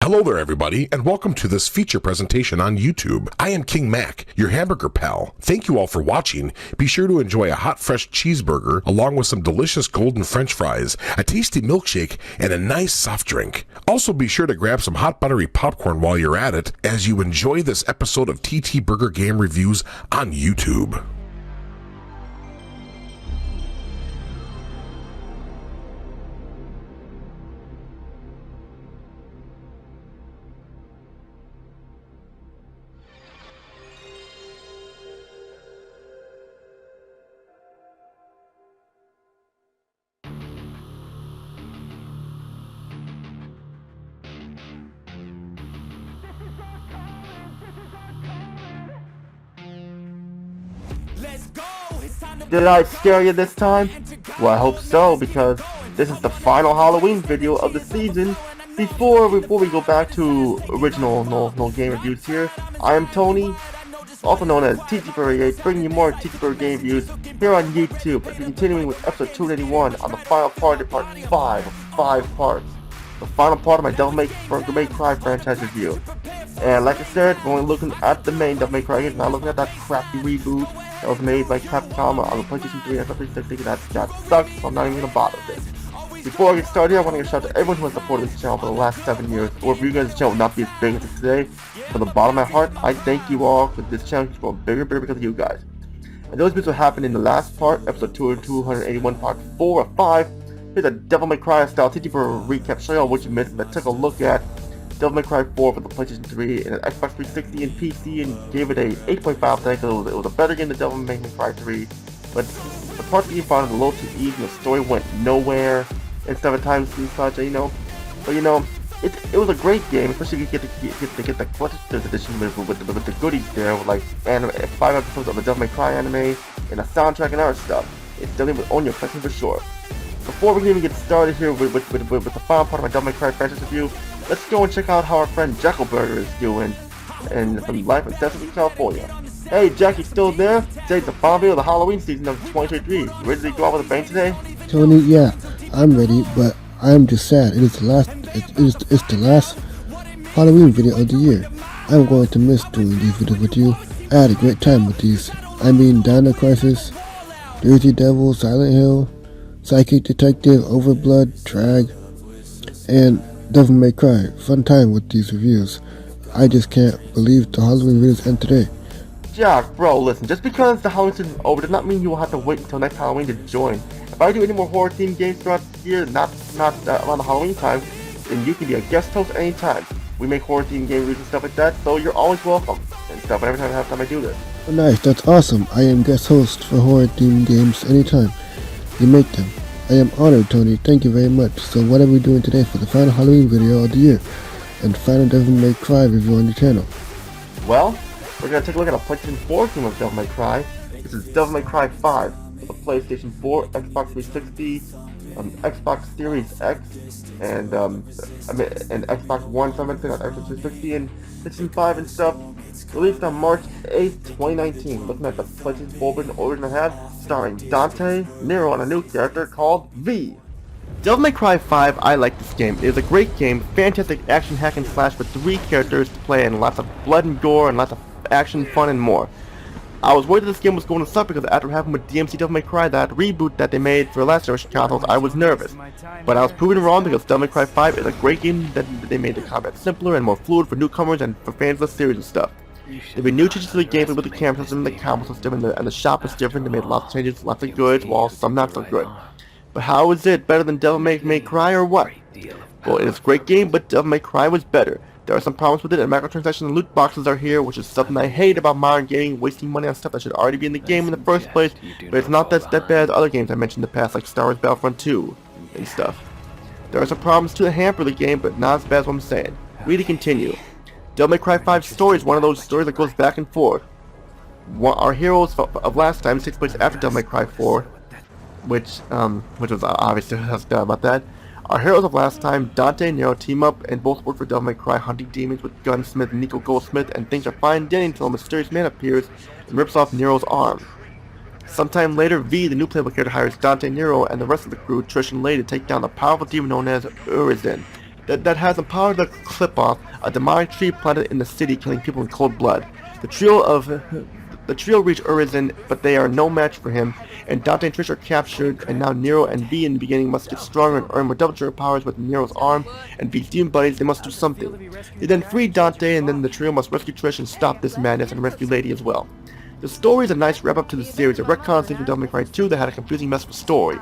Hello there everybody, and welcome to this feature presentation on YouTube. I am King Mac, your hamburger pal. Thank you all for watching. Be sure to enjoy a hot fresh cheeseburger along with some delicious golden french fries, a tasty milkshake, and a nice soft drink. Also be sure to grab some hot buttery popcorn while you're at it as you enjoy this episode of TT Burger Game Reviews on YouTube. Did I scare you this time? Well, I hope so, because this is the final Halloween video of the season. Before we go back to original no game reviews here, I am Tony, also known as TT38, bringing you more TT Burger Game Reviews here on YouTube, continuing with episode 281 on the final part of part 5 of 5 parts. The final part of my Devil May Cry franchise review. And like I said, we're only looking at the main Devil May Cry game, not looking at that crappy reboot that was made by Capcom on the PlayStation 3 and Xbox 360. That sucks, so I'm not even gonna bother with it. Before I get started here, I want to give a shout out to everyone who has supported this channel for the last 7 years, or if you guys' channel would not be as big as it is today. From the bottom of my heart, I thank you all for this channel keeps growing bigger because of you guys. And those bits will happen in the last part, episode 281, part 4 of 5. Here's a Devil May Cry style TT for a recap, show you all what you missed, and I took a look at Devil May Cry 4 for the PlayStation 3 and an Xbox 360 and PC, and gave it a 8.5 today because it was a better game than Devil May Cry 3. But the parts of the game found it a little too easy, and the story went nowhere instead of time and such, you know. But you know, it was a great game, especially if you get the collector's edition with the goodies there, with like 5 episodes of the Devil May Cry anime and a soundtrack and other stuff. It definitely would own your collection for sure. Before we can even get started here with the final part of my Devil May Cry franchise review, let's go and check out how our friend Jackalburger is doing and from life in Sesame, California. Hey Jack, you still there? Today's the final video of the Halloween season of 2023. You ready to go out with a bang today? Tony, yeah, I'm ready, but I'm just sad. It's the last Halloween video of the year. I'm going to miss doing these videos with you. I had a great time with these. I mean, Dino Crisis, Jersey Devil, Silent Hill, Psychic Detective, Overblood, Drag, and Devil May Cry. Fun time with these reviews. I just can't believe the Halloween videos end today. Jack, bro, listen, just because the Halloween season is over does not mean you will have to wait until next Halloween to join. If I do any more horror themed games throughout the year, not around the Halloween time, then you can be a guest host anytime. We make horror themed game reviews and stuff like that, so you're always welcome and stuff every time I do this. Oh, nice, that's awesome. I am guest host for horror themed games anytime you make them. I am honored, Tony. Thank you very much. So what are we doing today for the final Halloween video of the year and final Devil May Cry review on the channel? Well, we're going to take a look at a PlayStation 4 game of Devil May Cry. This is Devil May Cry 5 for the PlayStation 4, Xbox 360, Xbox Series X, and Xbox One, so I'm going to say on Xbox 360 and PlayStation 5 and stuff. Released on March 8th, 2019. Looking at the PlayStation 4 version origin I had, starring Dante, Nero, and a new character called V. Devil May Cry 5, I like this game. It is a great game, fantastic action hack and slash with 3 characters to play and lots of blood and gore and lots of action, fun, and more. I was worried that this game was going to suck because after what happened with DMC Devil May Cry, that reboot that they made for last generation consoles, I was nervous. But I was proven wrong because Devil May Cry 5 is a great game that they made the combat simpler and more fluid for newcomers and for fans of the series and stuff. There'll be new changes to the gameplay with the camera system, the combo system, and the shop is different. They made lots of changes, lots of good, while some not so good. But how is it better than Devil May Cry or what? Well, it is a great game, but Devil May Cry was better. There are some problems with it, and microtransactions and loot boxes are here, which is something I hate about modern gaming, wasting money on stuff that should already be in the game in the first place, but it's not that bad as other games I mentioned in the past, like Star Wars Battlefront 2 and stuff. There are some problems to hamper the game, but not as bad as what I'm saying. We to continue. Devil May Cry 5's story is one of those stories that goes back and forth. Our heroes of last time takes place after Devil May Cry 4, which was obviously about that. Our heroes of last time, Dante and Nero, team up and both work for Devil May Cry, hunting demons with gunsmith Nico Goldsmith, and things are fine and dandy until a mysterious man appears and rips off Nero's arm. Sometime later, V, the new playable character, hires Dante, Nero, and the rest of the crew, Trish and Lay, to take down the powerful demon known as Urizen. that has the power to clip off a demonic tree planted in the city, killing people in cold blood. The trio reach Urizen, but they are no match for him, and Dante and Trish are captured, and now Nero and V in the beginning must get stronger and earn more double trigger powers with Nero's arm, and V's demon buddies, they must do something. They then free Dante, and then the trio must rescue Trish and stop this madness, and rescue Lady as well. The story is a nice wrap-up to the series, a retcon thing from Devil May Cry 2 that had a confusing mess of a story.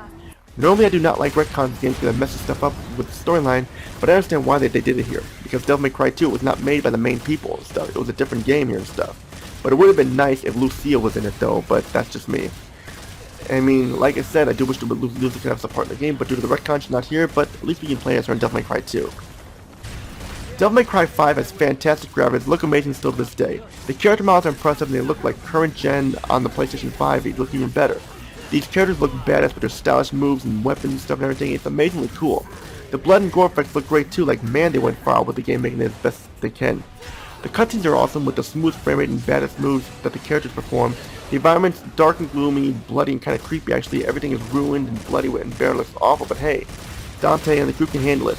Normally I do not like retcons games because it messes stuff up with the storyline, but I understand why they did it here, because Devil May Cry 2 was not made by the main people and stuff, it was a different game here and stuff. But it would have been nice if Lucille was in it though, but that's just me. I mean, like I said, I do wish Lucille could have some part in the game, but due to the retcon she's not here, but at least we can play as her in Devil May Cry 2. Devil May Cry 5 has fantastic graphics, look amazing still to this day. The character models are impressive and they look like current gen on the PlayStation 5, they look even better. These characters look badass with their stylish moves and weapons and stuff and everything, it's amazingly cool. The blood and gore effects look great too, like man they went far with the game making it as best they can. The cutscenes are awesome with the smooth frame rate and badass moves that the characters perform. The environment's dark and gloomy, bloody and kind of creepy actually, everything is ruined and bloody and bare looks awful, but hey, Dante and the group can handle it.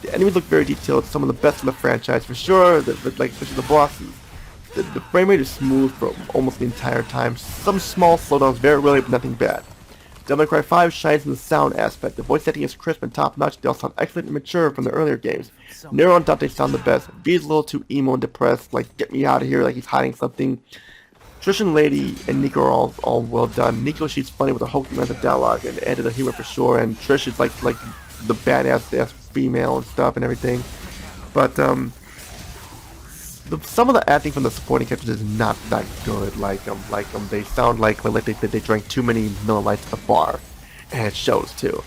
The enemies look very detailed, some of the best in the franchise for sure, like especially the bosses. The frame rate is smooth for almost the entire time, some small slowdowns very rarely but nothing bad. Devil May Cry 5 shines in the sound aspect, the voice acting is crisp and top notch, they all sound excellent and mature from the earlier games. Nero and Dante sound the best, V is a little too emo and depressed, like get me out of here like he's hiding something. Trish and Lady and Nico are all well done. Nico, she's funny with a hokey amount of dialogue and added a humor for sure, and Trish is like the badass female and stuff and everything. But some of the acting from the supporting characters is not that good. They sound like they drank too many Miller Lights at the bar, and it shows too.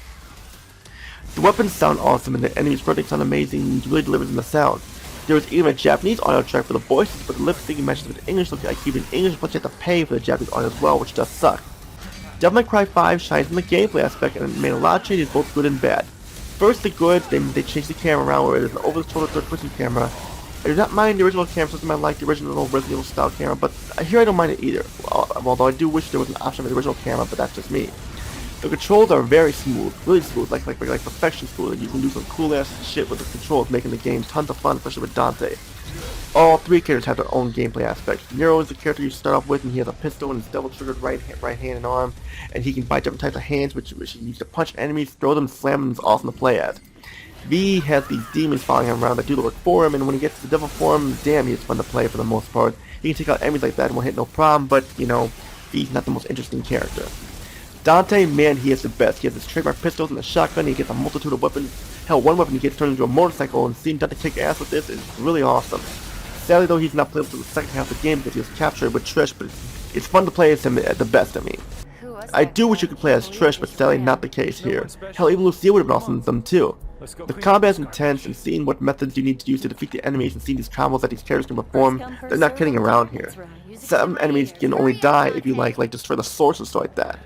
The weapons sound awesome and the enemies running sound amazing and it really delivers in the sound. There was even a Japanese audio track for the voices, but the lip syncing matches with English look like even English, but you have to pay for the Japanese audio as well, which does suck. Devil May Cry 5 shines in the gameplay aspect and made a lot of changes, both good and bad. First, the good, they changed the camera around where it is an over-the-shoulder third-person camera. I do not mind the original camera system, I like the original Resident Evil style camera, but here I don't mind it either. Although I do wish there was an option for the original camera, but that's just me. The controls are very smooth, really smooth, like perfection smooth, and you can do some cool ass shit with the controls, making the game tons of fun, especially with Dante. All three characters have their own gameplay aspects. Nero is the character you start off with, and he has a pistol and his double-triggered right hand and arm, and he can buy different types of hands, which he uses to punch enemies, throw them, slam them, is awesome to play as. V has these demons following him around that do the work for him, and when he gets to devil form, damn, he's fun to play for the most part. He can take out enemies like that and won't hit no problem, but, you know, V's not the most interesting character. Dante, man, he is the best. He has his trademark pistols and a shotgun, he gets a multitude of weapons. Hell, one weapon he gets turned into a motorcycle, and seeing Dante kick ass with this is really awesome. Sadly though, he's not playable for the second half of the game because he was captured with Trish, but it's fun to play as him at the best, I mean. I do wish you could play as Trish, but sadly not the case here. Hell, even Lucille would have been awesome with them too. The combat is intense, and seeing what methods you need to use to defeat the enemies and seeing these combos that these characters can perform, they're not kidding around here. Some enemies can only die if you like destroy the source and stuff like that.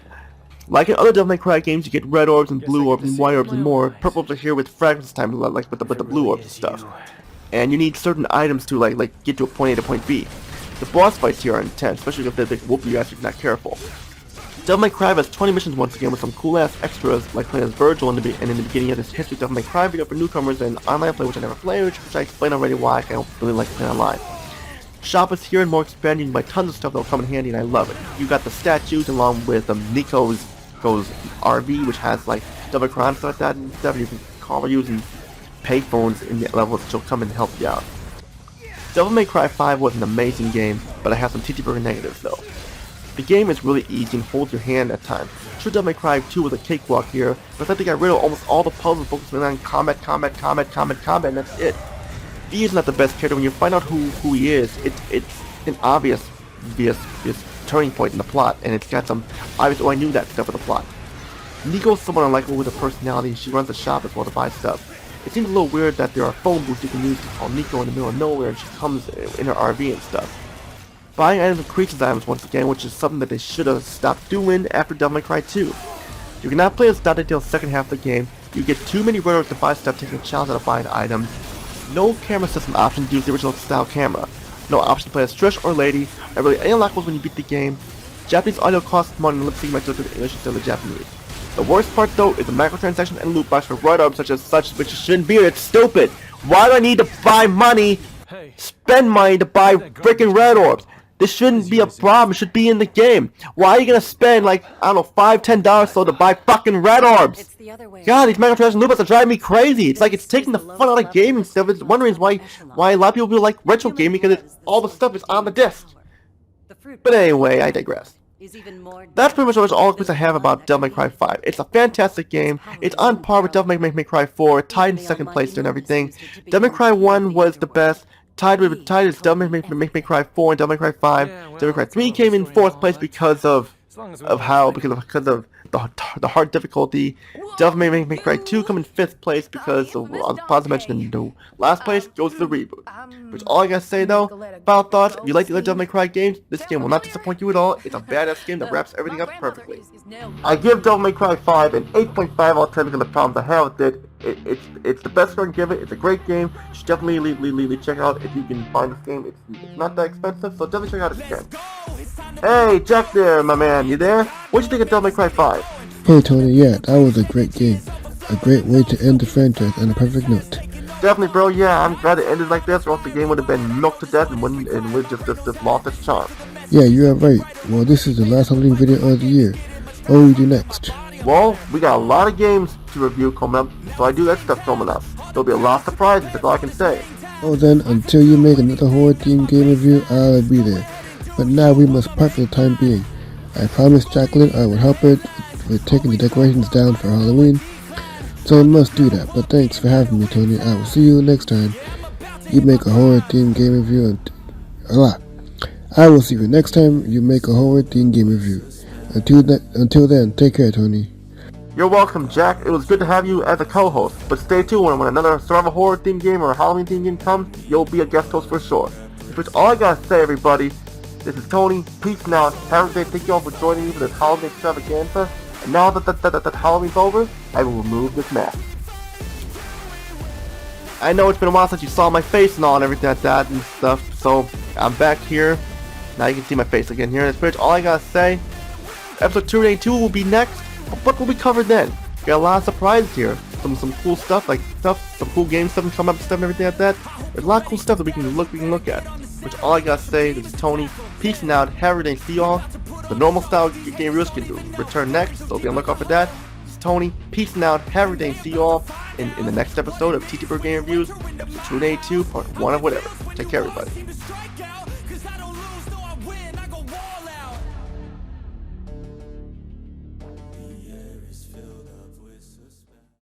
Like in other Devil May Cry games, you get red orbs and blue orbs and white orbs and more. Purple orbs are here with fragments this time, like with the blue orbs and stuff. And you need certain items to like get to a point A to point B. The boss fights here are intense, especially if they whoop you ass if you're not careful. Devil May Cry has 20 missions once again with some cool ass extras like playing as Virgil in the beginning of this history Devil May Cry video for newcomers and online play, which I never played, which I explained already why I don't really like playing online. Shop is here and more expanded. You can buy tons of stuff that will come in handy and I love it. You got the statues along with Nico's RV, which has like Devil May Cry and stuff like that and stuff. You can call or use and payphones in the levels that will come and help you out. Devil May Cry 5 was an amazing game, but I have some TT Burger negatives though. The game is really easy and holds your hand at times. Sure, Devil May Cry 2 was a cakewalk here, but I think I got rid of almost all the puzzles focusing on combat, and that's it. V is not the best character. When you find out who he is, it's an obvious turning point in the plot, and it's got some obvious, oh I knew that stuff in the plot. Nico's someone unlikable with a personality, and she runs a shop as well to buy stuff. It seems a little weird that there are phone booths you can use to call Nico in the middle of nowhere, and she comes in her RV and stuff. Buying items increases items once again, which is something that they should have stopped doing after Devil May Cry 2. You cannot play as Dante until the second half of the game. You get too many runners to buy stuff, taking a challenge out of buying items. No camera system option to use the original style camera. No option to play as Trish or Lady, and really any unlockables when you beat the game. Japanese audio costs money and lip sync might go to the English instead of the Japanese. The worst part though is the microtransactions and loot box for red orbs such which shouldn't be here. It's stupid. Why do I need to buy money, spend money to buy freaking red orbs? This shouldn't be a problem. It should be in the game. Why are you gonna spend like, I don't know, $5-10 so to buy fucking red orbs? God, these microtransactions and loot boxes are driving me crazy. It's like it's taking the fun out of gaming stuff. It's one reason why a lot of people like retro gaming, because all the stuff is on the disc. But anyway, I digress. That's pretty much all I have about Devil May Cry 5. It's a fantastic game. It's on par with Devil May Cry 4, tied in second place and everything. Devil May Cry 1 was the best. Tied is Devil May Cry 4 and Devil May Cry 5. Devil May Cry 3 came in fourth place because of the hard difficulty. Devil May Cry 2 come in 5th place because of, as I mentioned in the last place, goes to the reboot. Which all I gotta say though, final thoughts, if you like the other Devil May Cry games, this game will not disappoint you at all. It's a badass game that wraps everything up perfectly. I give Devil May Cry 5 an 8.5 out of 10 because of the problems I have with it. It's the best score I can give it. It's a great game. You should definitely check it out if you can find this game. It's not that expensive, so definitely check out this game. Hey, Jack there, my man. You there? What'd you think of Devil May Cry 5? Hey Tony, yeah, that was a great game. A great way to end the franchise on a perfect note. Definitely, bro. Yeah, I'm glad it ended like this, or else the game would have been milked to death and would just lost its charm. Yeah, you are right. Well, this is the last Halloween video of the year. What will we do next? Well, we got a lot of games to review coming up, so I do that stuff coming up. There'll be a lot of surprises, that's all I can say. Oh, then, until you make another horror-themed game review, I'll be there. But now we must part for the time being. I promised Jacqueline I would help her with taking the decorations down for Halloween, so I must do that. But thanks for having me, Tony. I will see you next time you make a horror-themed game review. I will see you next time you make a horror-themed game review. Until then, take care, Tony. You're welcome, Jack. It was good to have you as a co-host. But stay tuned, when another survival horror-themed game or a Halloween-themed game comes, you'll be a guest host for sure. Which is all I gotta say, everybody. This is Tony. Peace now. Have a great day. Thank you all for joining me for this Halloween extravaganza. And now that Halloween's over, I will remove this mask. I know it's been a while since you saw my face and all and everything like that and stuff, so I'm back here. Now you can see my face again here in this bridge. All I gotta say, episode 282 will be next. What will be covered then? Got a lot of surprises here. Some cool stuff, some cool game stuff and come up and stuff and everything like that. There's a lot of cool stuff that we can look at. Which all I gotta say, this is Tony. Peace and out. Have a good day. See y'all. The normal style game reviews can return next, so be on the lookout for that. This is Tony. Peace and out. Have a good day. See y'all in the next episode of TT Bird Game Reviews, episode 282, part 1 of whatever. Take care, everybody.